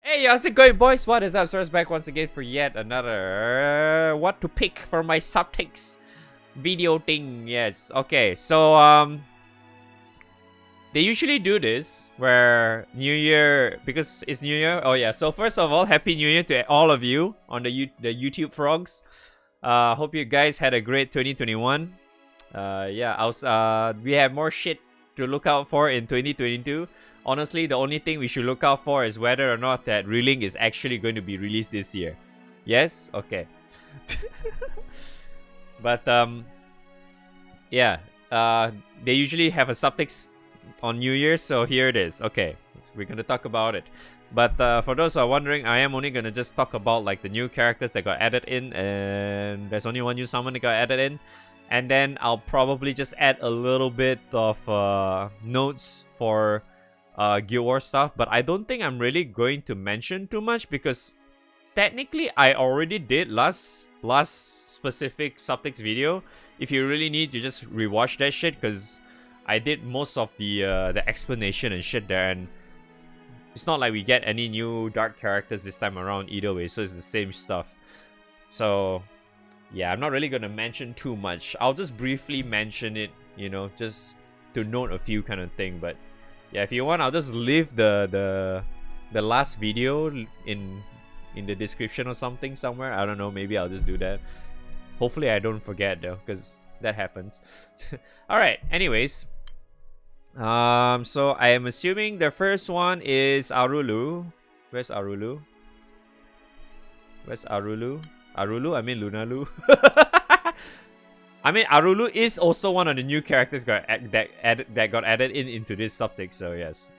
Hey, how's it going, boys? What is up? Source back once again for yet another what to pick for my Suptix video thing. Yes. Okay. So they usually do this where New Year, because it's New Year. Oh yeah. So first of all, Happy New Year to all of you on the YouTube frogs. Hope you guys had a great 2021. Yeah. We have more shit to look out for in 2022. Honestly, the only thing we should look out for is whether or not that Reeling is actually going to be released this year. Yes? Okay. But yeah. They usually have a Suptix on New Year's, so here it is. Okay, we're gonna talk about it. But for those who are wondering, I am only gonna just talk about like the new characters that got added in, and there's only one new summon that got added in. And then I'll probably just add a little bit of notes for Guild Wars stuff, but I don't think I'm really going to mention too much because technically I already did last specific Suptix video. If you really need to just rewatch that shit, because I did most of the explanation and shit there, and it's not like we get any new dark characters this time around either way, so it's the same stuff. So yeah, I'm not really gonna mention too much. I'll just briefly mention it, you know, just to note a few kind of thing. But yeah, if you want, I'll just leave the last video in the description or something somewhere. I don't know, maybe I'll just do that. Hopefully I don't forget though, because that happens. Alright, anyways. So I am assuming the first one is Arulu. Where's Arulu? Where's Arulu? Arulu? I mean Lunalu. I mean, Arulu is also one of the new characters that got added into this Suptix, so yes.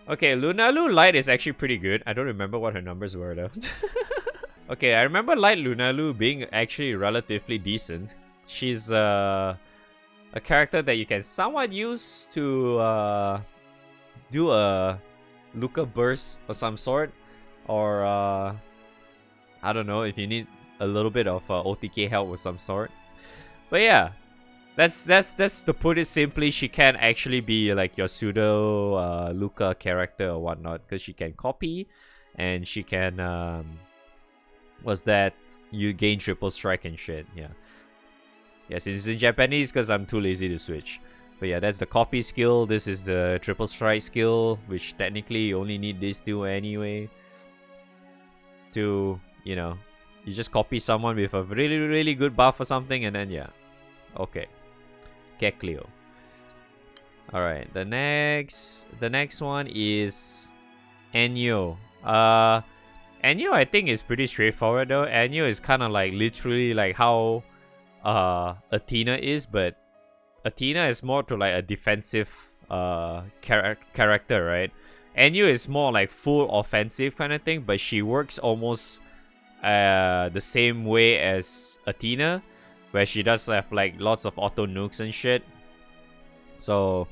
Okay, Lunalu Light is actually pretty good. I don't remember what her numbers were though. Okay, I remember Light Lunalu being actually relatively decent. She's a character that you can somewhat use to do a Luca burst of some sort, or I don't know if you need a little bit of OTK help of some sort. But yeah, that's to put it simply. She can actually be like your pseudo Luca character or whatnot, because she can copy and she can what's that? You gain triple strike and shit. Yeah. Yes, it's in Japanese because I'm too lazy to switch. But yeah, that's the copy skill. This is the triple strike skill, which technically you only need these two anyway. To, you know, you just copy someone with a really good buff or something, and then yeah. Okay. Kekleo. Alright, the next one is Enyo. Enyo I think is pretty straightforward though. Enyo is kinda like literally like how Athena is, but Athena is more to like a defensive character, right? Enyo is more like full offensive kind of thing, but she works almost the same way as Athena, where she does have like lots of auto nukes and shit. So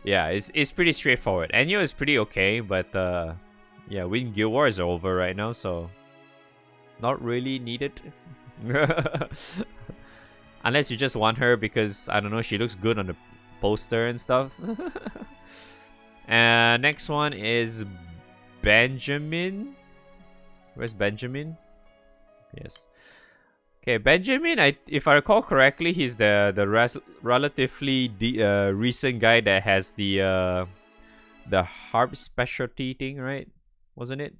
yeah, it's pretty straightforward. Enyo is pretty okay, but yeah, Win Guild Wars are over right now, so not really needed. Unless you just want her because, I don't know, she looks good on the poster and stuff. And next one is Benjamin. Where's Benjamin? Yes. Okay, Benjamin, if I recall correctly, he's the relatively recent guy that has the harp specialty thing, right? Wasn't it?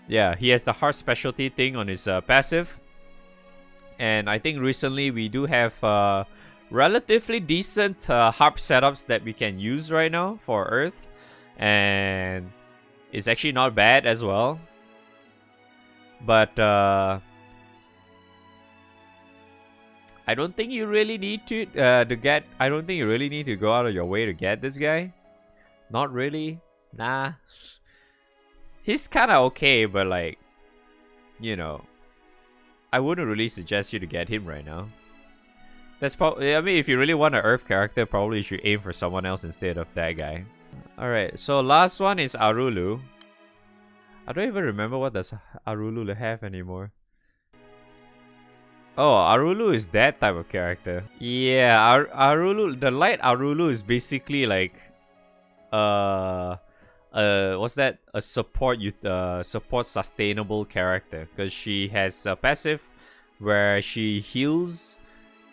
Yeah, he has the harp specialty thing on his passive. And I think recently we do have relatively decent harp setups that we can use right now for Earth. And it's actually not bad as well. But I don't think you really need to get. I don't think you really need to go out of your way to get this guy. Not really. Nah. He's kind of okay, but like, you know, I wouldn't really suggest you to get him right now. That's probably. I mean, if you really want an Earth character, probably you should aim for someone else instead of that guy. All right. So last one is Arulu. I don't even remember what does Arulu have anymore. Oh, Arulu is that type of character. Yeah, Arulu, the light Arulu is basically like a what's that? A support support sustainable character, because she has a passive where she heals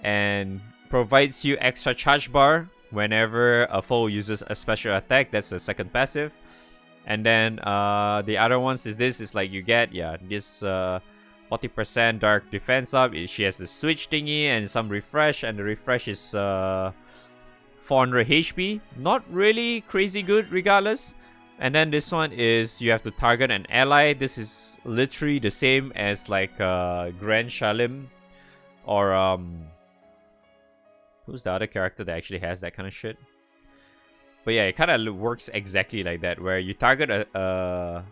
and provides you extra charge bar whenever a foe uses a special attack. That's the second passive. And then the other ones is like you get this 40% dark defense up. She has the switch thingy and some refresh, and the refresh is 400 HP. Not really crazy good regardless. And then this one is you have to target an ally. This is literally the same as like Grand Shalim or who's the other character that actually has that kind of shit? But yeah, it kind of works exactly like that, where you target a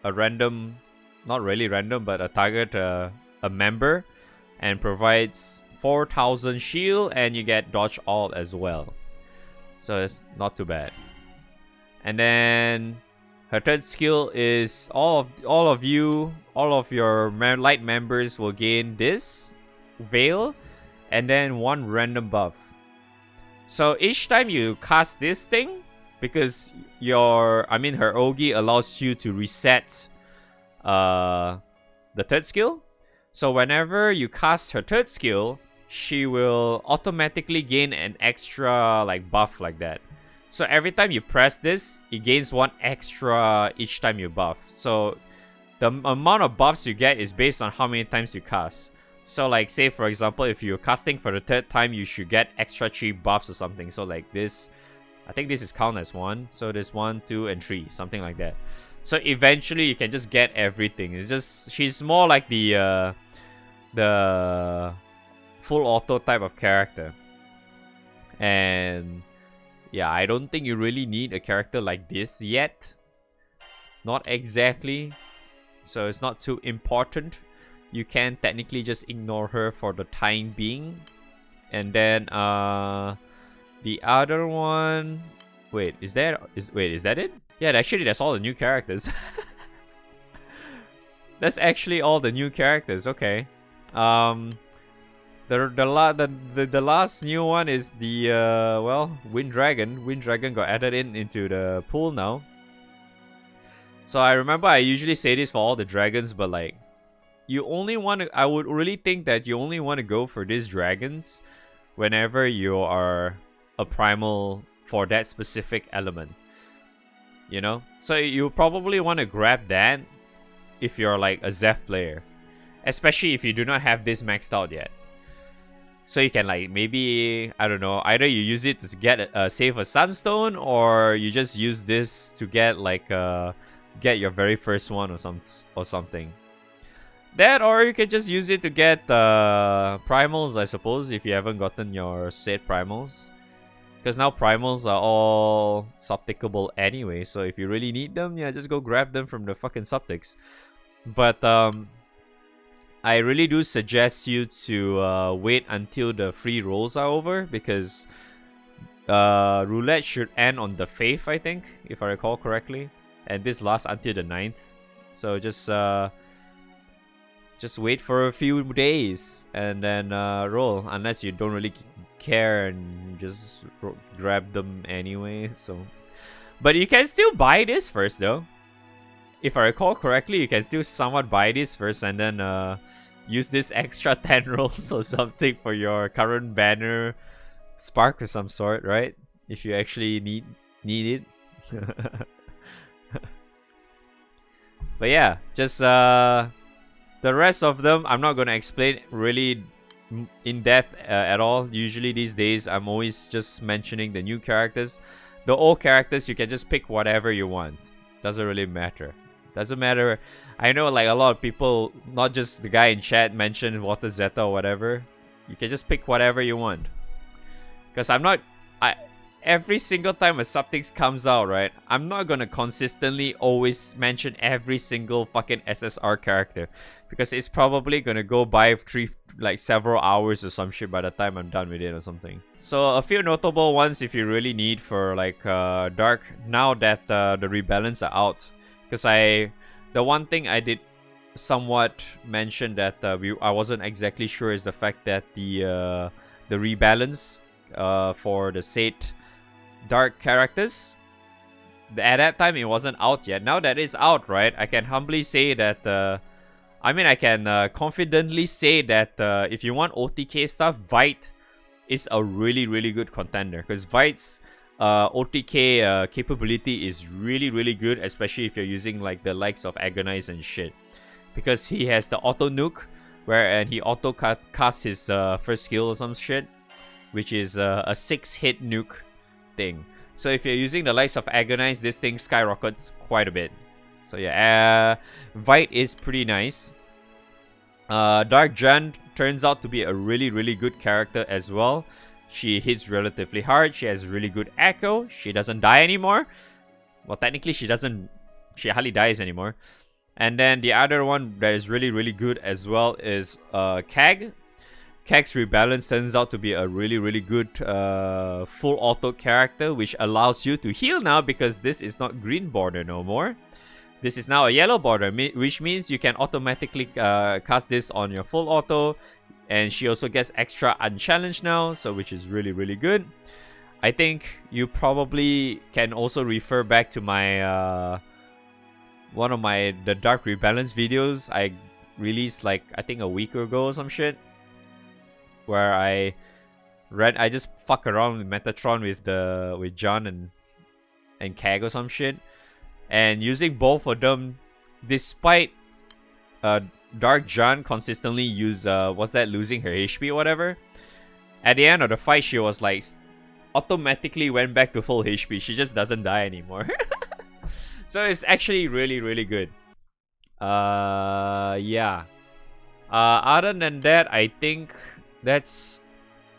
random, not really random, but a target a member, and provides 4,000 shield, and you get dodge alt as well. So it's not too bad. And then her third skill is all of your light members will gain this veil, and then one random buff. So each time you cast this thing, because her Ogi allows you to reset the third skill. So whenever you cast her third skill, she will automatically gain an extra like buff like that. So every time you press this, it gains one extra each time you buff. So the amount of buffs you get is based on how many times you cast. So like say for example, if you're casting for the third time, you should get extra 3 buffs or something. So like this, I think this is count as 1. So there's 1, 2, and 3, something like that. So eventually you can just get everything. It's just she's more like the full auto type of character. And yeah, I don't think you really need a character like this yet. Not exactly. So it's not too important. You can technically just ignore her for the time being. And then the other one, wait, is that it? Yeah, actually that's all the new characters. That's actually all the new characters. Okay. The last new one is the Wind Dragon. Wind Dragon got added into the pool now. So I remember I usually say this for all the dragons, but like I would really think that you only want to go for these dragons whenever you are a primal for that specific element. You know? So you probably want to grab that if you're like a Zeph player. Especially if you do not have this maxed out yet. So you can like maybe, I don't know, either you use it to get save a sunstone, or you just use this to get like get your very first one or something. That, or you can just use it to get primals, I suppose, if you haven't gotten your set primals. Because now primals are all Supticable anyway, so if you really need them, yeah, just go grab them from the fucking Suptix. But I really do suggest you to wait until the free rolls are over, because roulette should end on the 5th, I think, if I recall correctly. And this lasts until the 9th. So just wait for a few days and then roll, unless you don't really care and just grab them anyway. So, but you can still buy this first though. If I recall correctly, you can still somewhat buy this first and then use this extra 10 rolls or something for your current banner spark or some sort, right? If you actually need it. But yeah, just the rest of them, I'm not going to explain really in depth at all. Usually these days, I'm always just mentioning the new characters. The old characters, you can just pick whatever you want. Doesn't really matter. Doesn't matter. I know like a lot of people, not just the guy in chat, mentioned Water Zeta or whatever. You can just pick whatever you want. Because every single time a Suptix comes out, right, I'm not gonna consistently always mention every single fucking SSR character, because it's probably gonna go by several hours or some shit by the time I'm done with it or something. So a few notable ones if you really need for like Dark, now that the rebalance are out. Because the one thing I did somewhat mention that I wasn't exactly sure is the fact that the rebalance for the Sate Dark characters at that time it wasn't out yet. Now that it's out, right, I can humbly say that I can confidently say that if you want OTK stuff, Vite is a really, really good contender, because Vite's OTK capability is really, really good, especially if you're using like the likes of Agonize and shit, because he has the auto nuke and he auto casts his first skill or some shit, which is a 6-hit nuke thing. So if you're using the likes of Agonize, this thing skyrockets quite a bit. So yeah, Vite is pretty nice. Dark Jan turns out to be a really, really good character as well. She hits relatively hard. She has really good echo. She doesn't die anymore. Well, technically she hardly dies anymore. And then the other one that is really, really good as well is Kag. Kag's Rebalance turns out to be a really, really good full auto character, which allows you to heal now, because this is not green border no more. This is now a yellow border, which means you can automatically cast this on your full auto. And she also gets extra unchallenged now, so which is really, really good. I think you probably can also refer back to my one of the Dark Rebalance videos I released like I think a week ago or some shit, where I just fuck around with Metatron with John and Kag or some shit, and using both of them, despite Dark John consistently losing her HP or whatever, at the end of the fight she was like automatically went back to full HP. She just doesn't die anymore. So it's actually really, really good. Yeah. Other than that, I think that's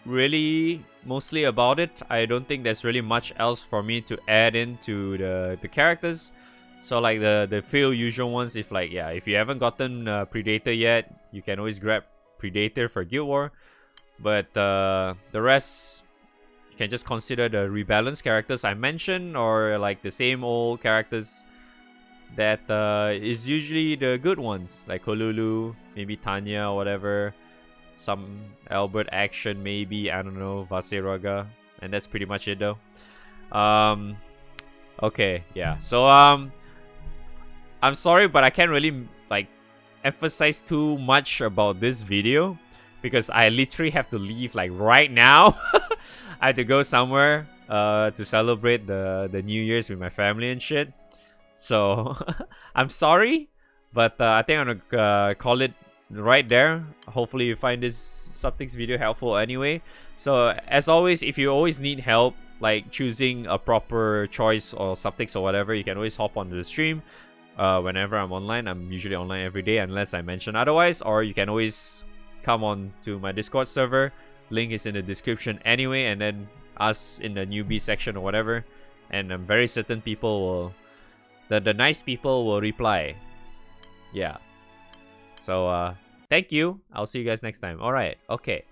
really mostly about it. I don't think there's really much else for me to add into the characters. So like the few usual ones, if you haven't gotten Predator yet, you can always grab Predator for Guild War. But the rest, you can just consider the rebalanced characters I mentioned, or like the same old characters that is usually the good ones, like Kolulu, maybe Tanya or whatever, some Albert Action maybe, I don't know, Vaseraga, and that's pretty much it though. Okay, yeah. So I'm sorry, but I can't really like emphasize too much about this video, because I literally have to leave like right now. I have to go somewhere to celebrate the New Year's with my family and shit. So I'm sorry, but I think I'm gonna call it right there. Hopefully you find this Suptix video helpful anyway. So as always, if you always need help like choosing a proper choice or Suptix or whatever, you can always hop onto the stream. Whenever I'm online, I'm usually online every day unless I mention otherwise, or you can always come on to my Discord server. Link is in the description anyway, and then us in the newbie section or whatever. And I'm very certain people will, the nice people will reply. Yeah. So thank you. I'll see you guys next time. Alright, okay.